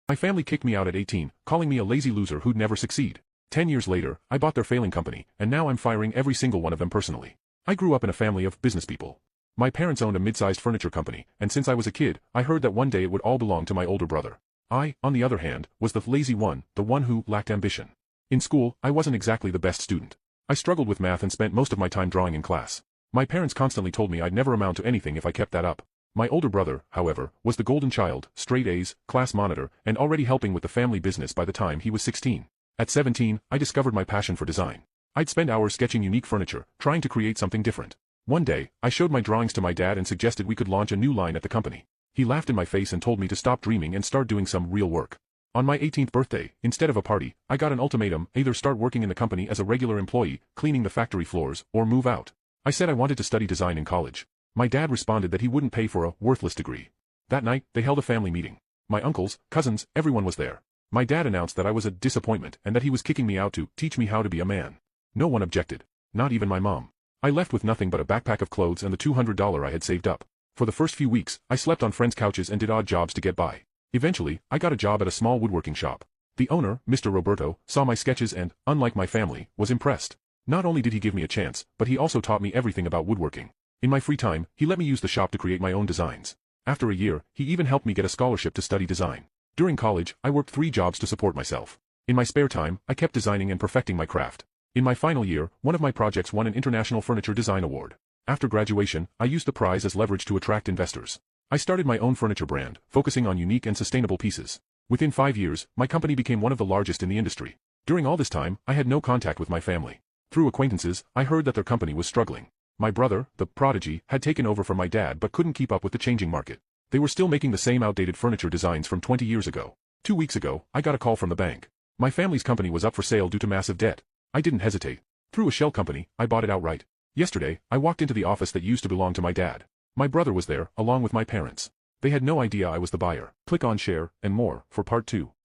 My family kicked me out at 18, calling me a lazy loser who'd never succeed. 10 years later, I bought their failing company, and now I'm firing every single one of them personally. I grew up in a family of business people. My parents owned a mid-sized furniture company, and since I was a kid, I heard that one day it would all belong to my older brother. I, on the other hand, was the lazy one, the one who lacked ambition. In school, I wasn't exactly the best student. I struggled with math and spent most of my time drawing in class. My parents constantly told me I'd never amount to anything if I kept that up. My older brother, however, was the golden child, straight A's, class monitor, and already helping with the family business by the time he was 16. At 17, I discovered my passion for design. I'd spend hours sketching unique furniture, trying to create something different. One day, I showed my drawings to my dad and suggested we could launch a new line at the company. He laughed in my face and told me to stop dreaming and start doing some real work. On my 18th birthday, instead of a party, I got an ultimatum: either start working in the company as a regular employee, cleaning the factory floors, or move out. I said I wanted to study design in college. My dad responded that he wouldn't pay for a worthless degree. That night, they held a family meeting. My uncles, cousins, everyone was there. My dad announced that I was a disappointment and that he was kicking me out to teach me how to be a man. No one objected. Not even my mom. I left with nothing but a backpack of clothes and the $200 I had saved up. For the first few weeks, I slept on friends' couches and did odd jobs to get by. Eventually, I got a job at a small woodworking shop. The owner, Mr. Roberto, saw my sketches and, unlike my family, was impressed. Not only did he give me a chance, but he also taught me everything about woodworking. In my free time, he let me use the shop to create my own designs. After a year, he even helped me get a scholarship to study design. During college, I worked 3 jobs to support myself. In my spare time, I kept designing and perfecting my craft. In my final year, one of my projects won an International Furniture Design Award. After graduation, I used the prize as leverage to attract investors. I started my own furniture brand, focusing on unique and sustainable pieces. Within 5 years, my company became one of the largest in the industry. During all this time, I had no contact with my family. Through acquaintances, I heard that their company was struggling. My brother, the prodigy, had taken over from my dad but couldn't keep up with the changing market. They were still making the same outdated furniture designs from 20 years ago. 2 weeks ago, I got a call from the bank. My family's company was up for sale due to massive debt. I didn't hesitate. Through a shell company, I bought it outright. Yesterday, I walked into the office that used to belong to my dad. My brother was there, along with my parents. They had no idea I was the buyer. Click on share, and more, for part 2.